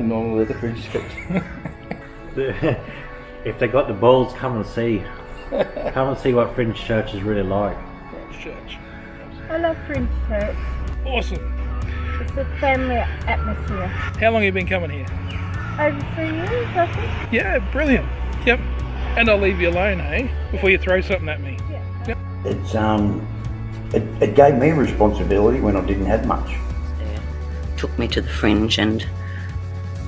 nothing normal at the Fringe Church. If they got the balls, come and see. Come and see what Fringe Church is really like. Fringe Church. I love Fringe Church. Awesome. It's a family atmosphere. How long have you been coming here? Over 3 years, I think. Yeah, brilliant. Yep. And I'll leave you alone, hey? Before you throw something at me. Yeah. Yep. It gave me responsibility when I didn't have much. Took me to the Fringe, and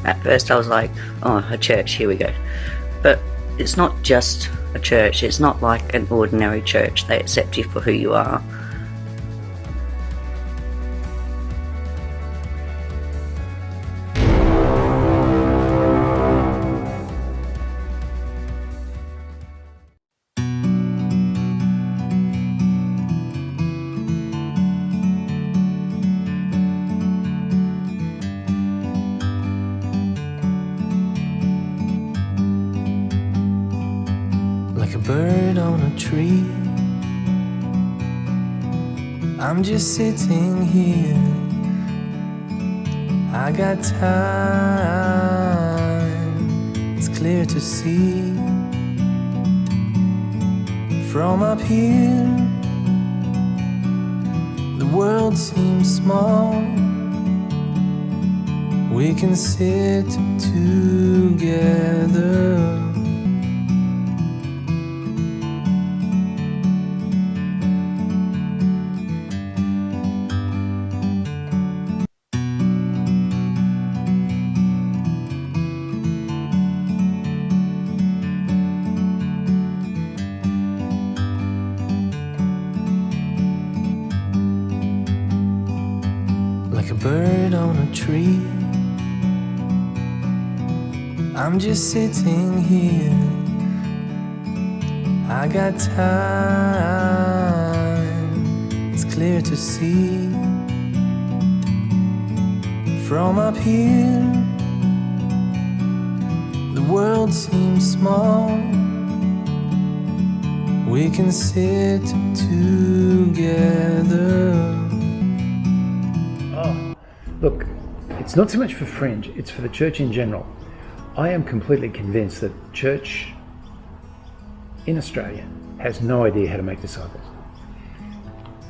at first I was like, oh, a church, here we go. But it's not just a church, it's not like an ordinary church. They accept you for who you are. Like a bird on a tree, I'm just sitting here. I got time, it's clear to see. From up here, the world seems small. We can sit together. Like a bird on a tree, I'm just sitting here. I got time, it's clear to see. From up here, the world seems small. We can sit together. Look, it's not so much for Fringe, it's for the church in general. I am completely convinced that church in Australia has no idea how to make disciples.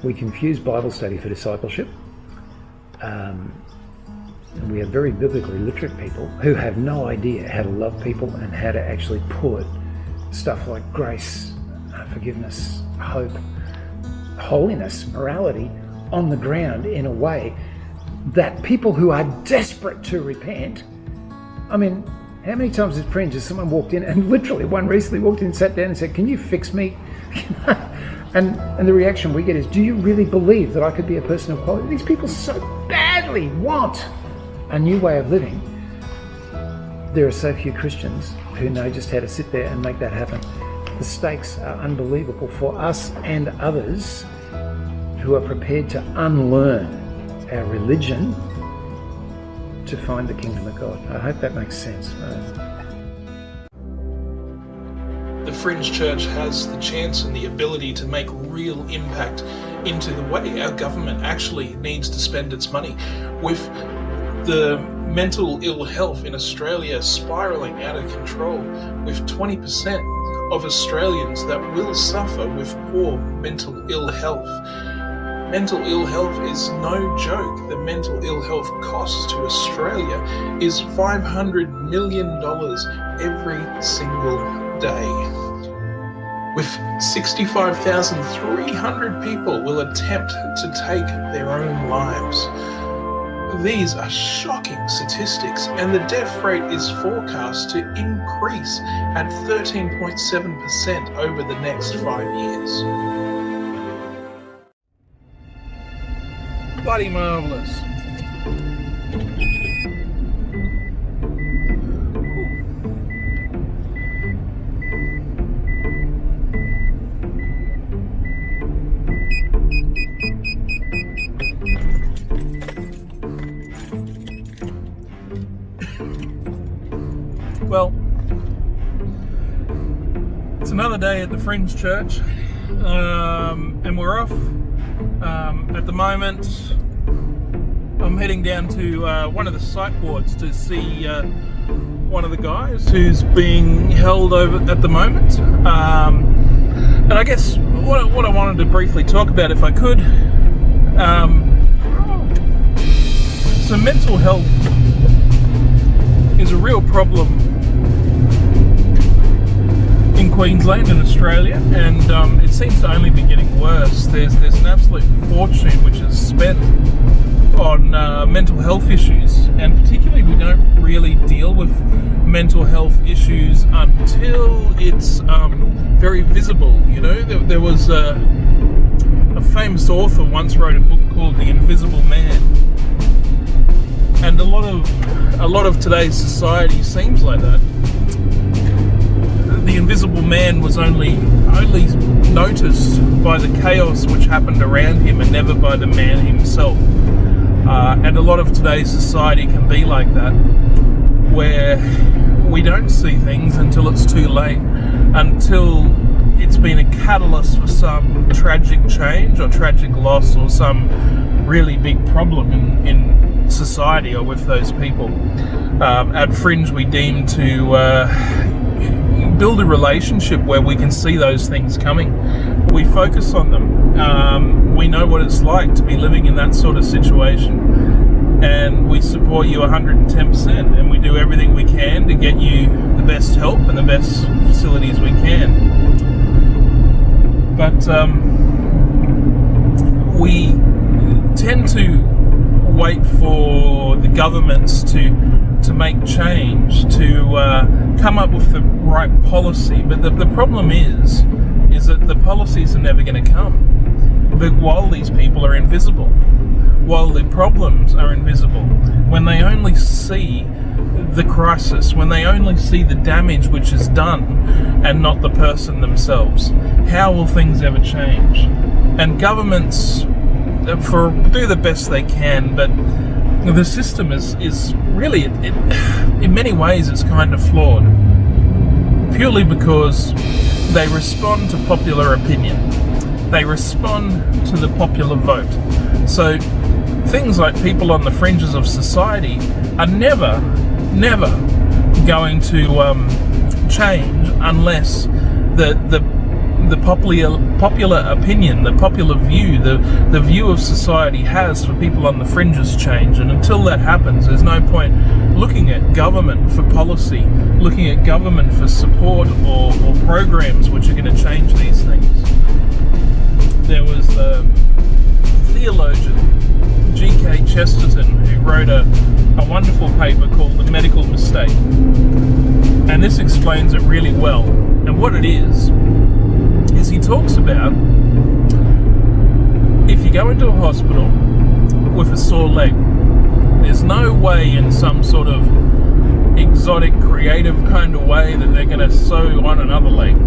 We confuse Bible study for discipleship. And we have very biblically literate people who have no idea how to love people and how to actually put stuff like grace, forgiveness, hope, holiness, morality on the ground in a way that people who are desperate to repent. I mean, how many times at Fringe has someone walked in, and literally one recently walked in, sat down and said, can you fix me? and the reaction we get is, do you really believe that I could be a person of quality? These people so badly want a new way of living. There are so few Christians who know just how to sit there and make that happen. The stakes are unbelievable for us and others who are prepared to unlearn our religion to find the kingdom of God. I hope that makes sense. The Fringe Church has the chance and the ability to make real impact into the way our government actually needs to spend its money. With the mental ill health in Australia spiralling out of control, with 20% of Australians that will suffer with poor mental ill health. Mental ill health is no joke. The mental ill health cost to Australia is $500 million every single day. With 65,300 people will attempt to take their own lives. These are shocking statistics, and the death rate is forecast to increase at 13.7% over the next 5 years. Bloody marvellous. Well, it's another day at the Fringe Church, and we're off. At the moment, I'm I'm heading down to one of the psych wards to see one of the guys who's being held over at the moment. And I guess what I wanted to briefly talk about, if I could, so mental health is a real problem in Queensland and Australia, and it seems to only be getting worse. There's an absolute fortune which is spent on mental health issues, and particularly we don't really deal with mental health issues until it's very visible. You know, there was a famous author once wrote a book called The Invisible Man, and a lot of today's society seems like that. The Invisible Man was only noticed by the chaos which happened around him and never by the man himself. And a lot of today's society can be like that, where we don't see things until it's too late, until it's been a catalyst for some tragic change or tragic loss or some really big problem in society or with those people. At Fringe, we deem to build a relationship where we can see those things coming. We focus on them. We know what it's like to be living in that sort of situation, and we support you 110%, and we do everything we can to get you the best help and the best facilities we can. But we tend to wait for the governments to make change, to come up with the right policy. But the problem is that the policies are never going to come. But while these people are invisible, while the problems are invisible, when they only see the crisis, when they only see the damage which is done and not the person themselves, how will things ever change? And governments do the best they can, but the system is really, in many ways, it's kind of flawed, purely because they respond to popular opinion. They respond to the popular vote. So things like people on the fringes of society are never going to change unless the popular opinion, the popular view, the view of society has for people on the fringes change. And until that happens, there's no point looking at government for policy, looking at government for support or programs which are going to change these things. There was the theologian G.K. Chesterton, who wrote a wonderful paper called The Medical Mistake. And this explains it really well. And what it is he talks about, if you go into a hospital with a sore leg, there's no way in some sort of exotic, creative kind of way that they're going to sew on another leg.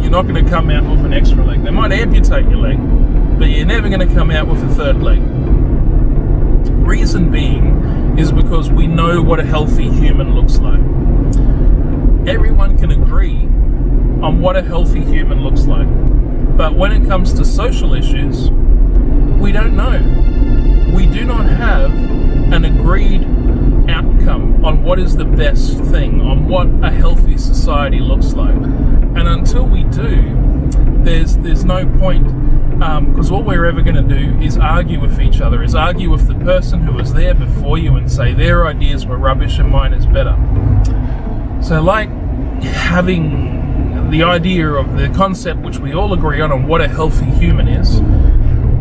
You're not going to come out with an extra leg. They might amputate your leg, but you're never going to come out with a third leg. Reason being is because we know what a healthy human looks like. Everyone can agree on what a healthy human looks like. But when it comes to social issues, we don't know. We do not have an agreed outcome on what is the best thing, on what a healthy society looks like. And until we do, there's no point, because all we're ever going to do is argue with each other, is argue with the person who was there before you and say their ideas were rubbish and mine is better. So like having the idea of the concept which we all agree on what a healthy human is,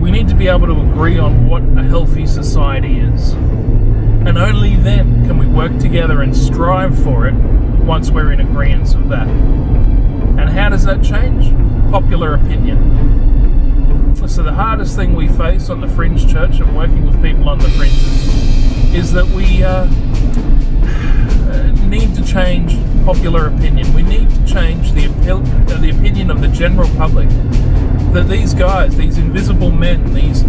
we need to be able to agree on what a healthy society is. And only then can we work together and strive for it once we're in agreement of that. And how does that change? Popular opinion. So the hardest thing we face on the Fringe Church and working with people on the fringes is that we need to change popular opinion. We need to change the opinion of the general public that these guys, these invisible men, these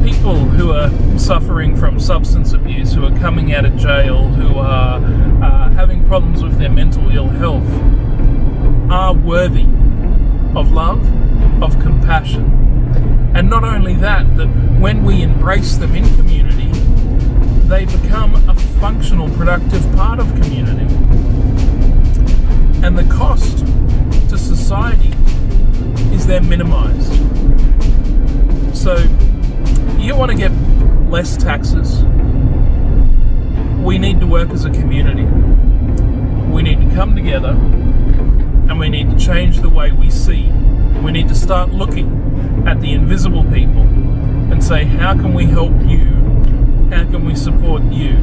people who are suffering from substance abuse, who are coming out of jail, who are having problems with their mental ill health, are worthy of love, of compassion. And not only that, that when we embrace them in community, they become a functional, productive part of community. And the cost to society is then minimized. So you want to get less taxes. We need to work as a community. We need to come together and we need to change the way we see. We need to start looking at the invisible people and say, how can we help you? How can we support you?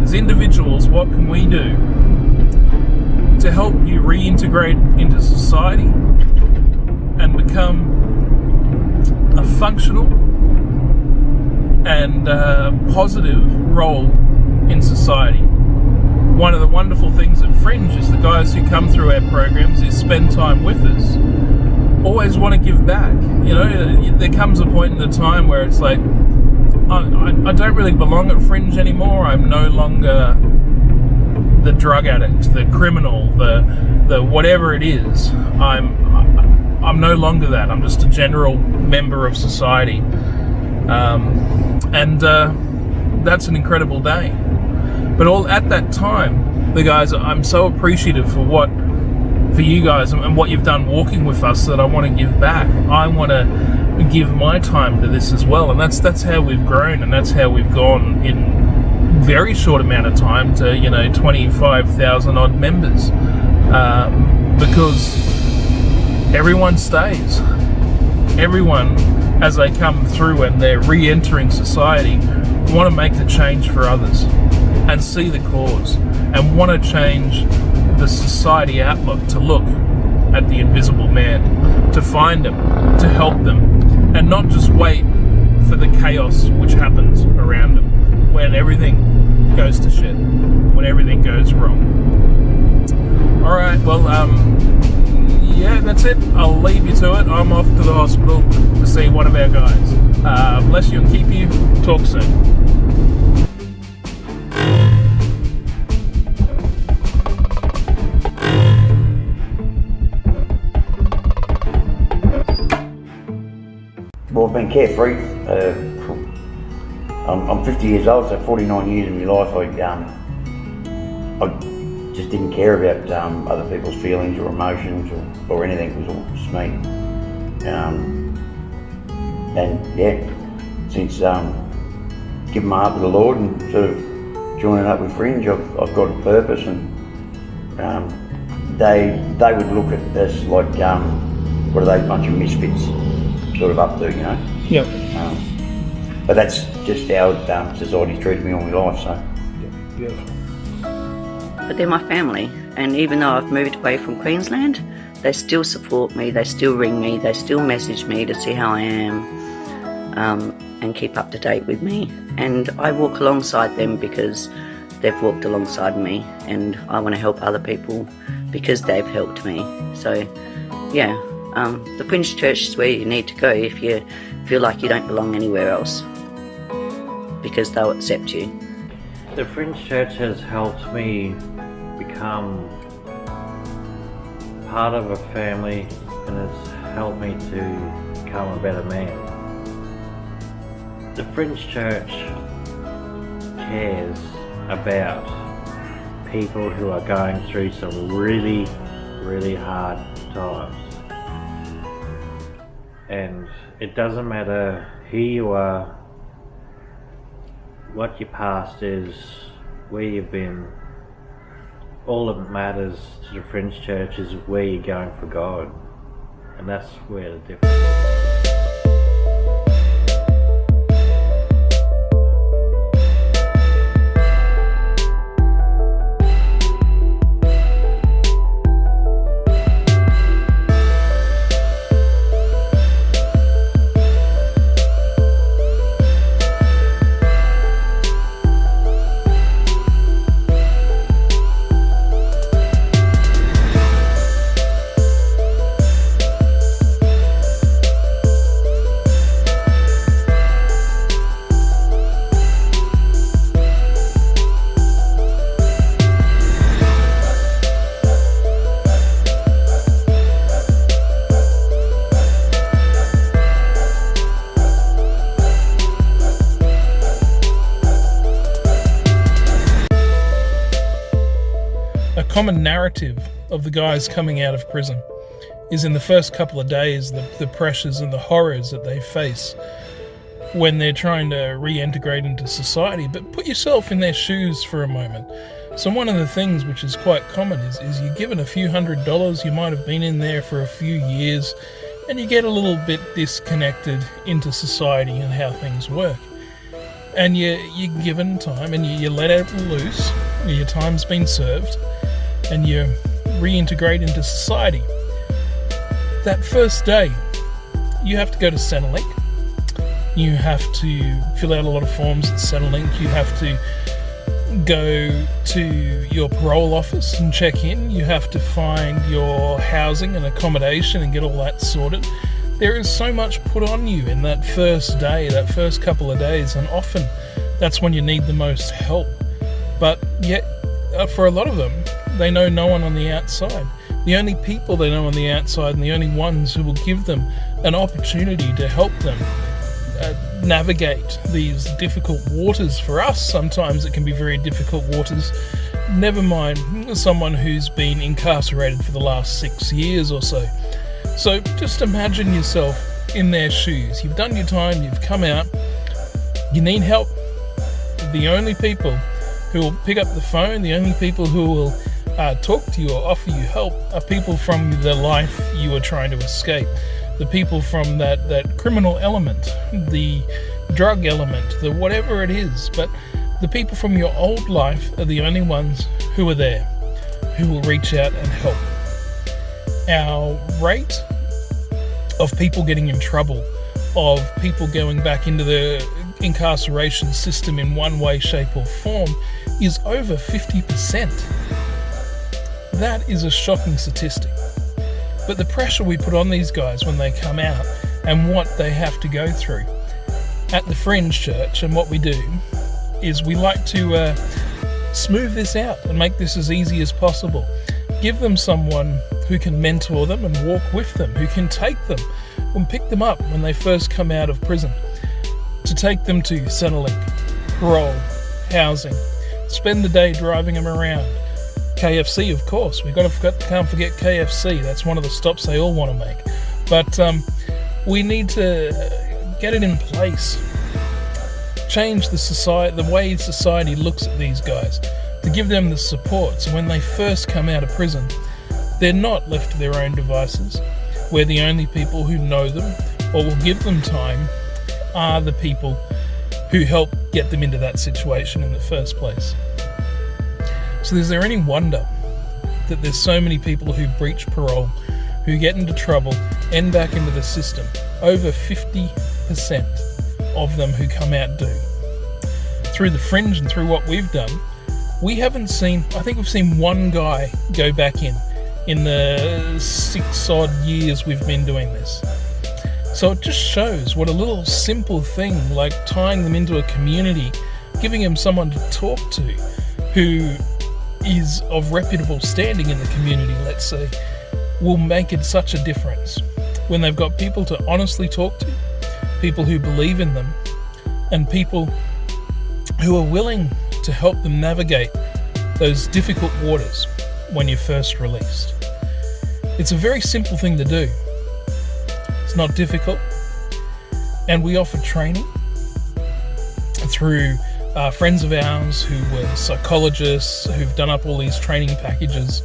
As individuals, what can we do to help you reintegrate into society and become a functional and positive role in society? One of the wonderful things at Fringe is the guys who come through our programs, who spend time with us, always want to give back. You know, there comes a point in the time where it's like, I don't really belong at Fringe anymore. I'm no longer the drug addict, the criminal, the whatever it is. I'm no longer that. I'm just a general member of society, and that's an incredible day. But all at that time, the guys, I'm so appreciative for you guys and what you've done walking with us, that I want to give back. I want to give my time to this as well, and that's how we've grown, and that's how we've gone in very short amount of time to 25,000 odd members, because everyone stays. Everyone, as they come through and they're re-entering society, want to make the change for others and see the cause and want to change the society outlook, to look at the invisible man, to find him, to help them, and not just wait for the chaos which happens around them when everything goes to shit, when everything goes wrong. Alright, well, yeah, that's it. I'll leave you to it. I'm off to the hospital to see one of our guys. Bless you and keep you. Talk soon. Well, I've been carefree. I'm 50 years old, so 49 years of my life I just didn't care about other people's feelings or emotions or anything. It was all just me. And yeah, since giving my heart to the Lord and sort of joining up with Fringe, I've got a purpose, and they would look at us like, what are they, a bunch of misfits sort of up to, you know? Yep. But that's just how society's treated me all my life, so. Yeah, beautiful. But they're my family, and even though I've moved away from Queensland, they still support me, they still ring me, they still message me to see how I am, and keep up to date with me. And I walk alongside them because they've walked alongside me, and I want to help other people because they've helped me. So yeah, the Fringe Church is where you need to go if you feel like you don't belong anywhere else, because they'll accept you. The Fringe Church has helped me become part of a family, and it's helped me to become a better man. The Fringe Church cares about people who are going through some really, really hard times. And it doesn't matter who you are, what your past is, where you've been. All that matters to the Fringe Church is where you're going for God, and that's where the difference is. common narrative of the guys coming out of prison is in the first couple of days, the pressures and the horrors that they face when they're trying to reintegrate into society. But put yourself in their shoes for a moment. So one of the things which is quite common is you're given a few $100, you might have been in there for a few years, and you get a little bit disconnected into society and how things work. And you're given time and you let out loose, your time's been served, and you reintegrate into society. That first day, you have to go to Centrelink. You have to fill out a lot of forms at Centrelink. You have to go to your parole office and check in. You have to find your housing and accommodation and get all that sorted. There is so much put on you in that first day, that first couple of days, and often that's when you need the most help. But yet, for a lot of them, they know no one on the outside. The only people they know on the outside and the only ones who will give them an opportunity to help them navigate these difficult waters. For us, sometimes it can be very difficult waters. Never mind someone who's been incarcerated for the last 6 years or so. So just imagine yourself in their shoes. You've done your time, you've come out, you need help. The only people who will pick up the phone, the only people who will talk to you or offer you help are people from the life you are trying to escape. The people from that criminal element, the drug element, the whatever it is. But the people from your old life are the only ones who are there, who will reach out and help. Our rate of people getting in trouble, of people going back into the incarceration system in one way, shape or form is over 50%. That is a shocking statistic. But the pressure we put on these guys when they come out and what they have to go through at the Fringe Church, and what we do is we like to smooth this out and make this as easy as possible. Give them someone who can mentor them and walk with them, who can take them and pick them up when they first come out of prison, to take them to Centrelink, parole, housing, spend the day driving them around. KFC, of course. Can't forget KFC. That's one of the stops they all want to make. But we need to get it in place. Change the way society looks at these guys, to give them the support. So when they first come out of prison, they're not left to their own devices, where the only people who know them or will give them time are the people who help get them into that situation in the first place. So is there any wonder that there's so many people who breach parole, who get into trouble, end back into the system? Over 50% of them who come out do. Through the Fringe and through what we've done, I think we've seen one guy go back in the 6 odd years we've been doing this. So it just shows what a little simple thing like tying them into a community, giving them someone to talk to who is of reputable standing in the community, let's say, will make it such a difference. When they've got people to honestly talk to, people who believe in them, and people who are willing to help them navigate those difficult waters when you're first released. It's a very simple thing to do. It's not difficult. And we offer training through friends of ours who were psychologists, who've done up all these training packages,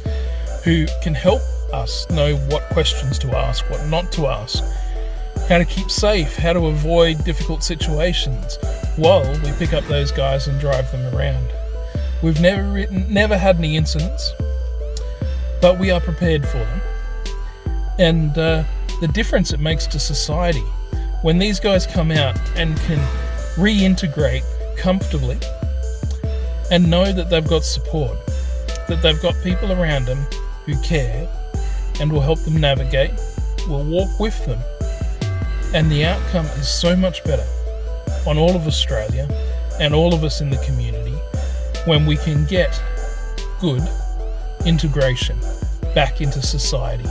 who can help us know what questions to ask, what not to ask, how to keep safe, how to avoid difficult situations while we pick up those guys and drive them around. We've never had any incidents, but we are prepared for them. And the difference it makes to society when these guys come out and can reintegrate comfortably and know that they've got support, that they've got people around them who care and will help them navigate, will walk with them, and the outcome is so much better on all of Australia and all of us in the community when we can get good integration back into society.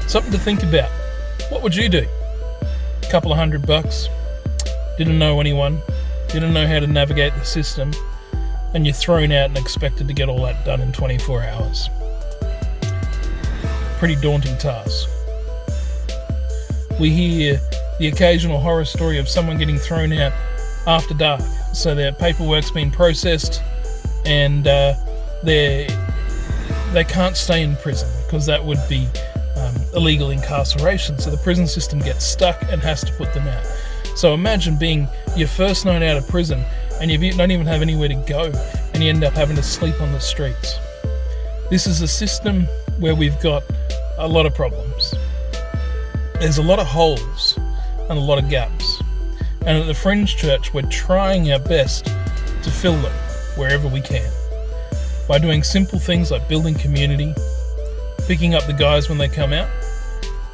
Something to think about. What would you do? A couple of $100, didn't know anyone, didn't know how to navigate the system, and you're thrown out and expected to get all that done in 24 hours. Pretty daunting task. We hear the occasional horror story of someone getting thrown out after dark, so their paperwork's been processed and they can't stay in prison because that would be illegal incarceration, so the prison system gets stuck and has to put them out. So imagine being your first night out of prison and you don't even have anywhere to go and you end up having to sleep on the streets. This is a system where we've got a lot of problems. There's a lot of holes and a lot of gaps. And at the Fringe Church, we're trying our best to fill them wherever we can. By doing simple things like building community, picking up the guys when they come out,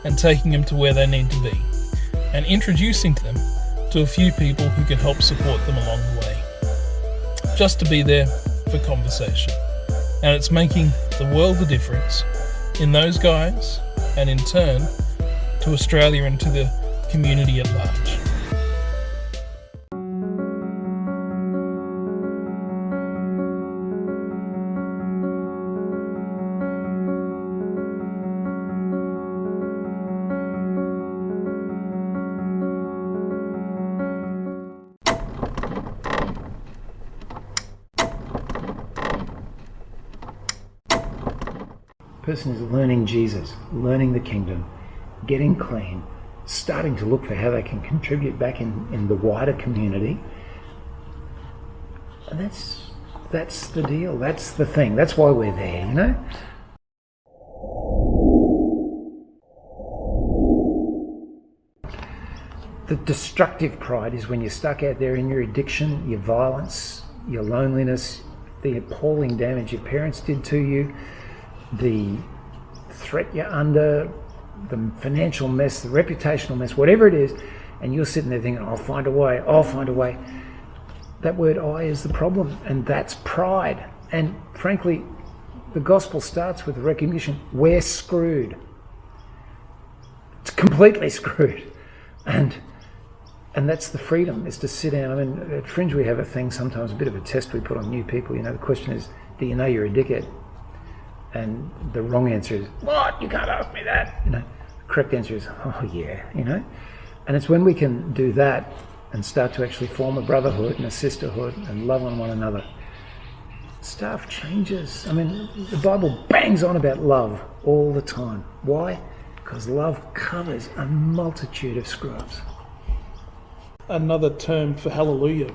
and taking them to where they need to be, and introducing them to a few people who can help support them along the way. Just to be there for conversation. And it's making the world a difference in those guys, and in turn, to Australia and to the community at large. Person is learning Jesus, learning the kingdom, getting clean, starting to look for how they can contribute back in the wider community. And that's the deal, that's the thing, that's why we're there, you know? The destructive pride is when you're stuck out there in your addiction, your violence, your loneliness, the appalling damage your parents did to you, the threat you're under, the financial mess, the reputational mess, whatever it is, and you're sitting there thinking, I'll find a way. That word I is the problem, and that's pride. And frankly, the gospel starts with the recognition, we're screwed. It's completely screwed. And that's the freedom, is to sit down. I mean, at Fringe we have a thing sometimes, a bit of a test we put on new people. You know, the question is, do you know you're a dickhead? And the wrong answer is, what? You can't ask me that. You know, the correct answer is, oh yeah, you know. And it's when we can do that and start to actually form a brotherhood and a sisterhood and love on one another, stuff changes. I mean, the Bible bangs on about love all the time. Why? Because love covers a multitude of screw-ups. Another term for hallelujah.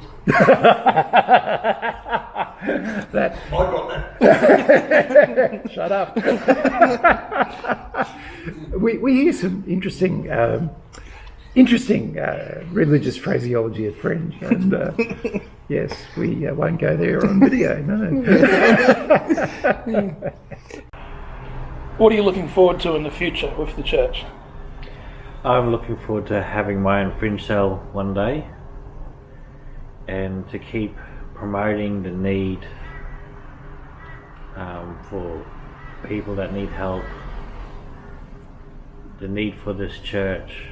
That I got that. Shut up. we hear some interesting religious phraseology at Fringe, and yes, we won't go there on video. No. What are you looking forward to in the future with the church? I'm looking forward to having my own fringe cell one day, and to keep promoting the need for people that need help, the need for this church,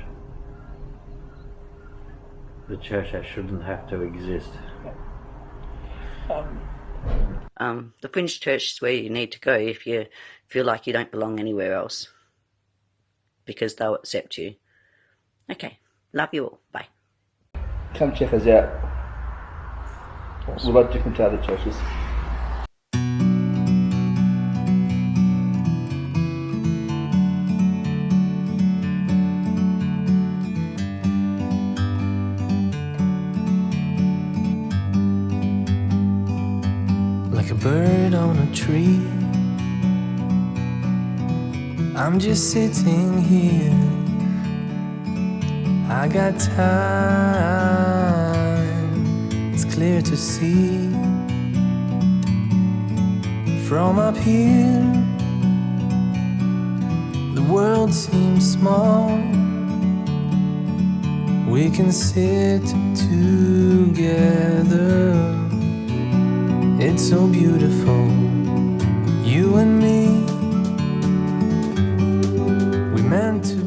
the church that shouldn't have to exist. The Fringe Church is where you need to go if you feel like you don't belong anywhere else, because they'll accept you. Okay, love you all. Bye. Come check us out. We're a lot different to other churches. Like a bird on a tree, I'm just sitting here. I got time, it's clear to see. From up here, the world seems small. We can sit together, it's so beautiful. You and me, we meant to